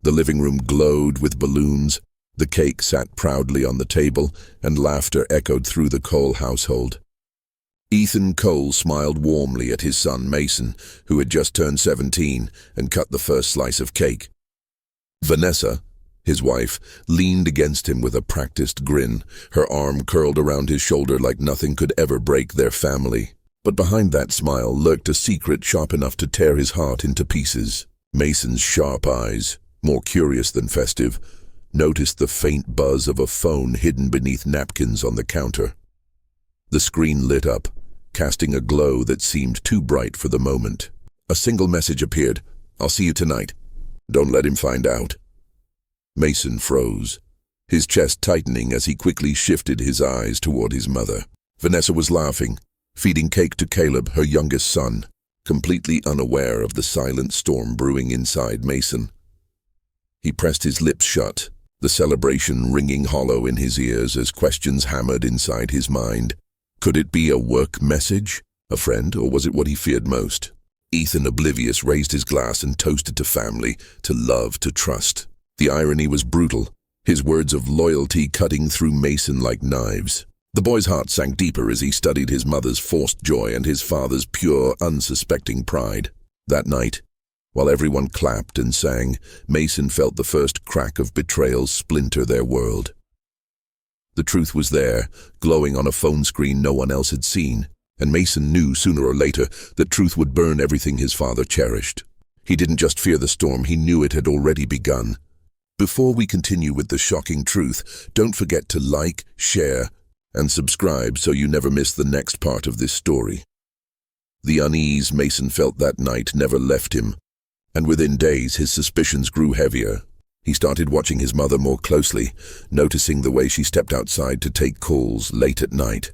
The living room glowed with balloons, the cake sat proudly on the table, and laughter echoed through the Cole household. Ethan Cole smiled warmly at his son Mason, who had just turned 17, and cut the first slice of cake. Vanessa, his wife, leaned against him with a practiced grin, her arm curled around his shoulder like nothing could ever break their family. But behind that smile lurked a secret sharp enough to tear his heart into pieces. Mason's sharp eyes, more curious than festive, noticed the faint buzz of a phone hidden beneath napkins on the counter. The screen lit up, casting a glow that seemed too bright for the moment. A single message appeared. "I'll see you tonight. Don't let him find out." Mason froze, his chest tightening as he quickly shifted his eyes toward his mother. Vanessa was laughing, feeding cake to Caleb, her youngest son, completely unaware of the silent storm brewing inside Mason. He pressed his lips shut, the celebration ringing hollow in his ears as questions hammered inside his mind. Could it be a work message, a friend, or was it what he feared most? Ethan, oblivious, raised his glass and toasted to family, to love, to trust. The irony was brutal, his words of loyalty cutting through Mason like knives. The boy's heart sank deeper as he studied his mother's forced joy and his father's pure, unsuspecting pride. That night, while everyone clapped and sang, Mason felt the first crack of betrayal splinter their world. The truth was there, glowing on a phone screen no one else had seen, and Mason knew sooner or later that truth would burn everything his father cherished. He didn't just fear the storm, he knew it had already begun. Before we continue with the shocking truth, don't forget to like, share, and subscribe so you never miss the next part of this story. The unease Mason felt that night never left him, and within days his suspicions grew heavier. He started watching his mother more closely, noticing the way she stepped outside to take calls late at night.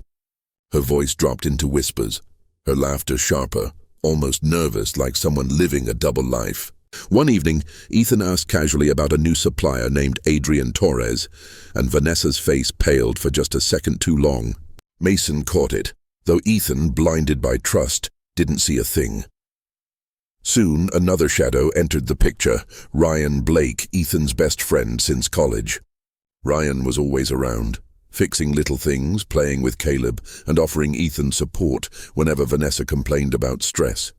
Her voice dropped into whispers, her laughter sharper, almost nervous, like someone living a double life. One evening, Ethan asked casually about a new supplier named Adrian Torres, and Vanessa's face paled for just a second too long. Mason caught it, though Ethan, blinded by trust, didn't see a thing. Soon, another shadow entered the picture, Ryan Blake, Ethan's best friend since college. Ryan was always around, fixing little things, playing with Caleb, and offering Ethan support whenever Vanessa complained about stress.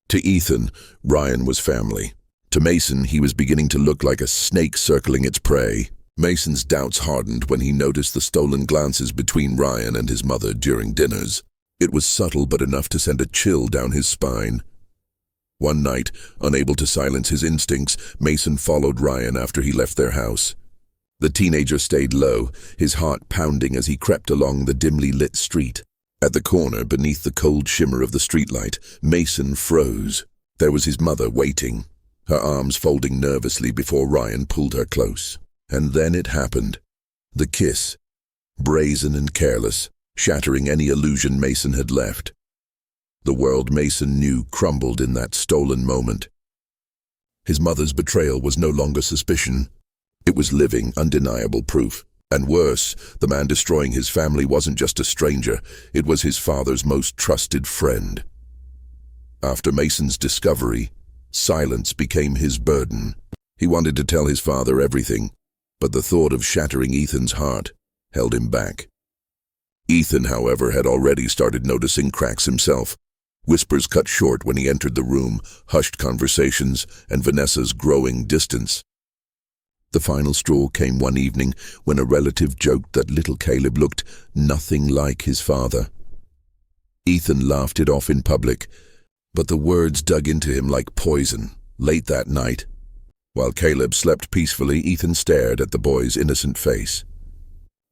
To Ethan, Ryan was family. To Mason, he was beginning to look like a snake circling its prey. Mason's doubts hardened when he noticed the stolen glances between Ryan and his mother during dinners. It was subtle but enough to send a chill down his spine. One night, unable to silence his instincts, Mason followed Ryan after he left their house. The teenager stayed low, his heart pounding as he crept along the dimly lit street. At the corner, beneath the cold shimmer of the streetlight, Mason froze. There was his mother waiting, her arms folding nervously before Ryan pulled her close. And then it happened. The kiss, brazen and careless, shattering any illusion Mason had left. The world Mason knew crumbled in that stolen moment. His mother's betrayal was no longer suspicion. It was living, undeniable proof. And worse, the man destroying his family wasn't just a stranger, it was his father's most trusted friend. After Mason's discovery, silence became his burden. He wanted to tell his father everything, but the thought of shattering Ethan's heart held him back. Ethan, however, had already started noticing cracks himself. Whispers cut short when he entered the room, hushed conversations, and Vanessa's growing distance. The final straw came one evening when a relative joked that little Caleb looked nothing like his father. Ethan laughed it off in public, but the words dug into him like poison. Late that night, while Caleb slept peacefully, Ethan stared at the boy's innocent face.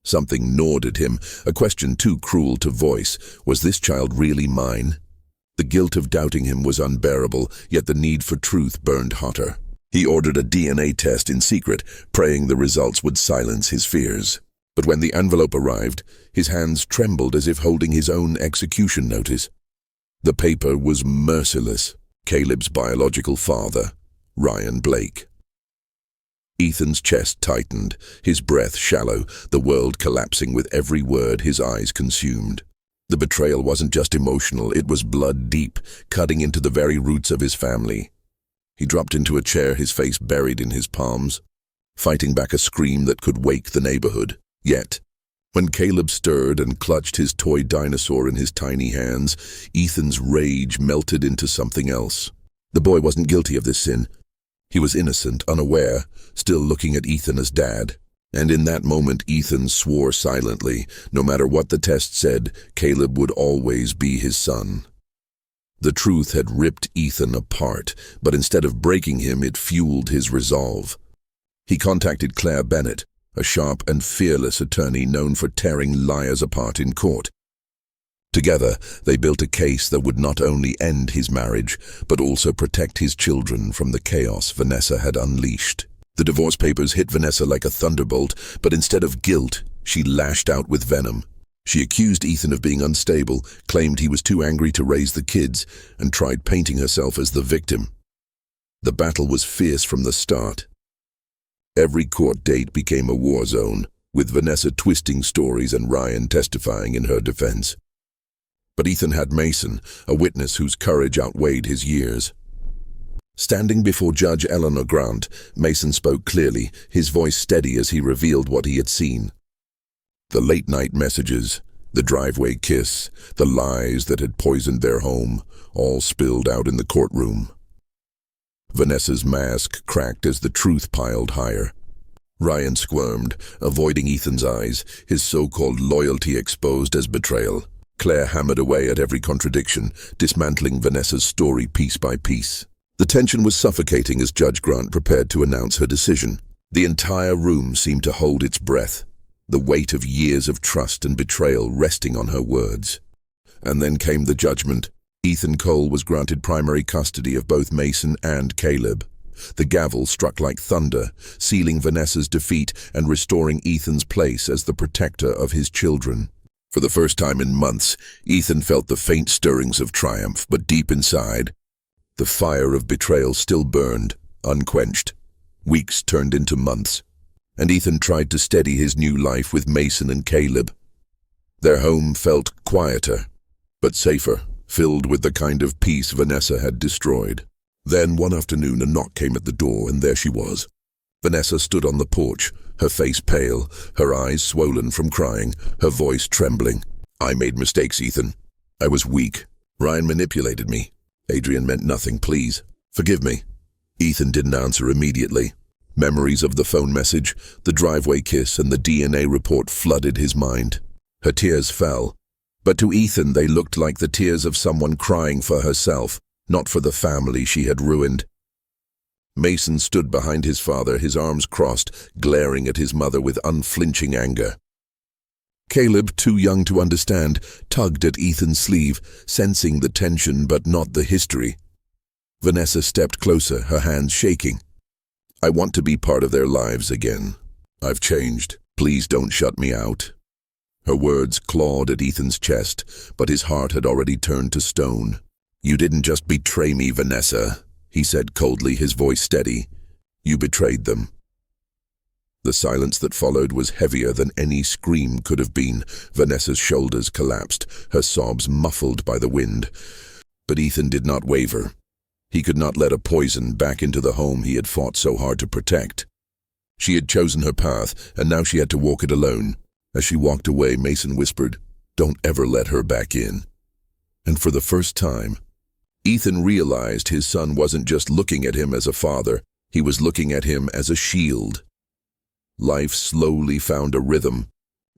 Something gnawed at him, a question too cruel to voice. Was this child really mine? The guilt of doubting him was unbearable, yet the need for truth burned hotter. He ordered a DNA test in secret, praying the results would silence his fears. But when the envelope arrived, his hands trembled as if holding his own execution notice. The paper was merciless. Caleb's biological father, Ryan Blake. Ethan's chest tightened, his breath shallow, the world collapsing with every word his eyes consumed. The betrayal wasn't just emotional, it was blood deep, cutting into the very roots of his family. He dropped into a chair, his face buried in his palms, fighting back a scream that could wake the neighborhood. Yet, when Caleb stirred and clutched his toy dinosaur in his tiny hands, Ethan's rage melted into something else. The boy wasn't guilty of this sin. He was innocent, unaware, still looking at Ethan as dad. And in that moment, Ethan swore silently. No matter what the test said, Caleb would always be his son. The truth had ripped Ethan apart, but instead of breaking him, it fueled his resolve. He contacted Claire Bennett, a sharp and fearless attorney known for tearing liars apart in court. Together, they built a case that would not only end his marriage, but also protect his children from the chaos Vanessa had unleashed. The divorce papers hit Vanessa like a thunderbolt, but instead of guilt, she lashed out with venom. She accused Ethan of being unstable, claimed he was too angry to raise the kids, and tried painting herself as the victim. The battle was fierce from the start. Every court date became a war zone, with Vanessa twisting stories and Ryan testifying in her defense. But Ethan had Mason, a witness whose courage outweighed his years. Standing before Judge Eleanor Grant, Mason spoke clearly, his voice steady as he revealed what he had seen. The late-night messages, the driveway kiss, the lies that had poisoned their home, all spilled out in the courtroom. Vanessa's mask cracked as the truth piled higher. Ryan squirmed, avoiding Ethan's eyes, his so-called loyalty exposed as betrayal. Claire hammered away at every contradiction, dismantling Vanessa's story piece by piece. The tension was suffocating as Judge Grant prepared to announce her decision. The entire room seemed to hold its breath, the weight of years of trust and betrayal resting on her words. And then came the judgment. Ethan Cole was granted primary custody of both Mason and Caleb. The gavel struck like thunder, sealing Vanessa's defeat and restoring Ethan's place as the protector of his children. For the first time in months, Ethan felt the faint stirrings of triumph, but deep inside, the fire of betrayal still burned, unquenched. Weeks turned into months, and Ethan tried to steady his new life with Mason and Caleb. Their home felt quieter, but safer, filled with the kind of peace Vanessa had destroyed. Then one afternoon a knock came at the door, and there she was. Vanessa stood on the porch, her face pale, her eyes swollen from crying, her voice trembling. "I made mistakes, Ethan. I was weak. Ryan manipulated me. Adrian meant nothing, please. Forgive me." Ethan didn't answer immediately. Memories of the phone message, the driveway kiss, and the DNA report flooded his mind. Her tears fell, but to Ethan they looked like the tears of someone crying for herself, not for the family she had ruined. Mason stood behind his father, his arms crossed, glaring at his mother with unflinching anger. Caleb, too young to understand, tugged at Ethan's sleeve, sensing the tension but not the history. Vanessa stepped closer, her hands shaking. "I want to be part of their lives again. I've changed. Please don't shut me out." Her words clawed at Ethan's chest, but his heart had already turned to stone. "You didn't just betray me, Vanessa," he said coldly, his voice steady. "You betrayed them." The silence that followed was heavier than any scream could have been. Vanessa's shoulders collapsed, her sobs muffled by the wind. But Ethan did not waver. He could not let a poison back into the home he had fought so hard to protect. She had chosen her path, and now she had to walk it alone. As she walked away, Mason whispered, "Don't ever let her back in." And for the first time, Ethan realized his son wasn't just looking at him as a father, he was looking at him as a shield. Life slowly found a rhythm,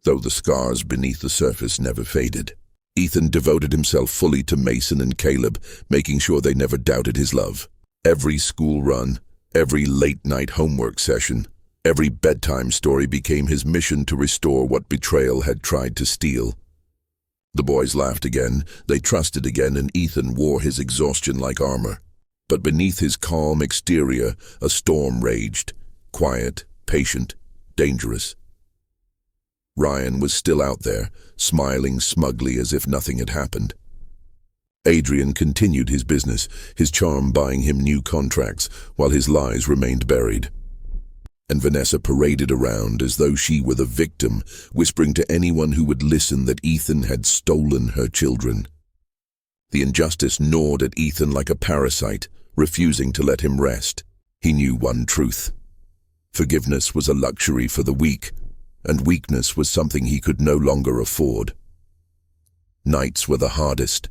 though the scars beneath the surface never faded. Ethan devoted himself fully to Mason and Caleb, making sure they never doubted his love. Every school run, every late-night homework session, every bedtime story became his mission to restore what betrayal had tried to steal. The boys laughed again, they trusted again, and Ethan wore his exhaustion like armor. But beneath his calm exterior, a storm raged, quiet, patient, dangerous. Ryan was still out there, smiling smugly as if nothing had happened. Adrian continued his business, his charm buying him new contracts, while his lies remained buried. And Vanessa paraded around as though she were the victim, whispering to anyone who would listen that Ethan had stolen her children. The injustice gnawed at Ethan like a parasite, refusing to let him rest. He knew one truth. Forgiveness was a luxury for the weak, and weakness was something he could no longer afford. Nights were the hardest.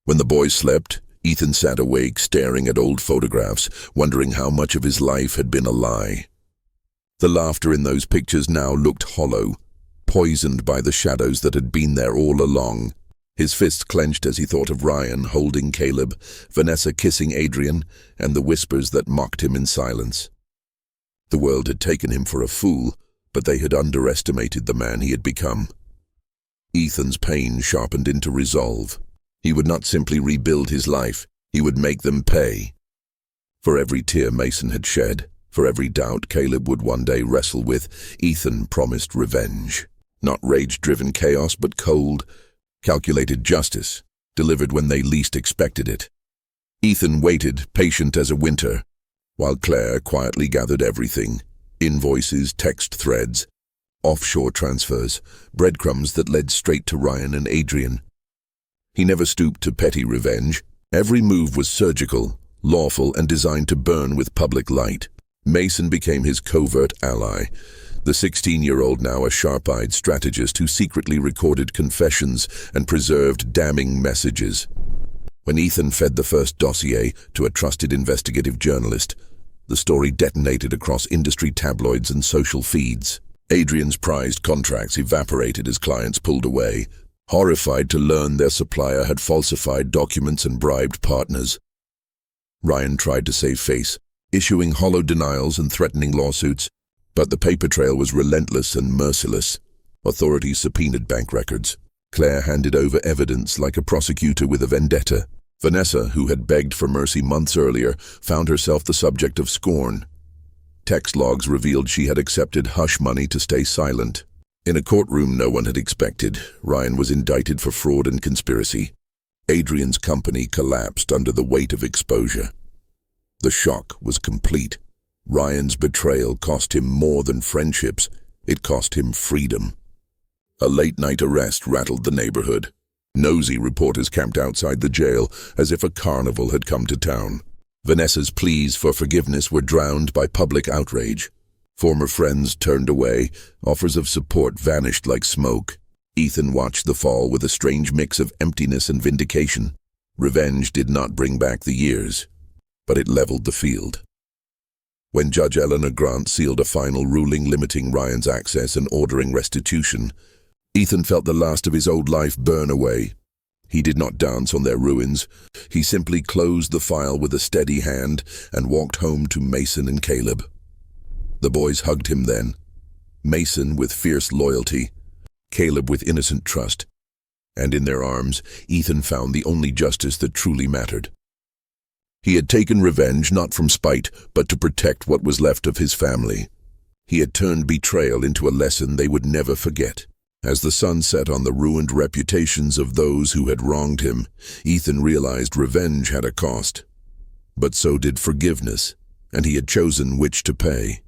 When the boys slept, Ethan sat awake staring at old photographs, wondering how much of his life had been a lie. The laughter in those pictures now looked hollow, poisoned by the shadows that had been there all along. His fists clenched as he thought of Ryan holding Caleb, Vanessa kissing Adrian, and the whispers that mocked him in silence. The world had taken him for a fool, but they had underestimated the man he had become. Ethan's pain sharpened into resolve. He would not simply rebuild his life, he would make them pay. For every tear Mason had shed, for every doubt Caleb would one day wrestle with, Ethan promised revenge. Not rage-driven chaos, but cold, calculated justice, delivered when they least expected it. Ethan waited, patient as a winter, while Claire quietly gathered everything: invoices, text threads, offshore transfers, breadcrumbs that led straight to Ryan and Adrian. He never stooped to petty revenge. Every move was surgical, lawful, and designed to burn with public light. Mason became his covert ally, the 16-year-old now a sharp-eyed strategist who secretly recorded confessions and preserved damning messages. When Ethan fed the first dossier to a trusted investigative journalist, the story detonated across industry tabloids and social feeds. Adrian's prized contracts evaporated as clients pulled away, horrified to learn their supplier had falsified documents and bribed partners. Ryan tried to save face, issuing hollow denials and threatening lawsuits, but the paper trail was relentless and merciless. Authorities subpoenaed bank records. Claire handed over evidence like a prosecutor with a vendetta. Vanessa, who had begged for mercy months earlier, found herself the subject of scorn. Text logs revealed she had accepted hush money to stay silent. In a courtroom no one had expected, Ryan was indicted for fraud and conspiracy. Adrian's company collapsed under the weight of exposure. The shock was complete. Ryan's betrayal cost him more than friendships. It cost him freedom. A late-night arrest rattled the neighborhood. Nosy reporters camped outside the jail as if a carnival had come to town. Vanessa's pleas for forgiveness were drowned by public outrage. Former friends turned away, offers of support vanished like smoke. Ethan watched the fall with a strange mix of emptiness and vindication. Revenge did not bring back the years, but it leveled the field. When Judge Eleanor Grant sealed a final ruling limiting Ryan's access and ordering restitution, Ethan felt the last of his old life burn away. He did not dance on their ruins. He simply closed the file with a steady hand and walked home to Mason and Caleb. The boys hugged him then, Mason with fierce loyalty, Caleb with innocent trust, and in their arms, Ethan found the only justice that truly mattered. He had taken revenge not from spite, but to protect what was left of his family. He had turned betrayal into a lesson they would never forget. As the sun set on the ruined reputations of those who had wronged him, Ethan realized revenge had a cost. But so did forgiveness, and he had chosen which to pay.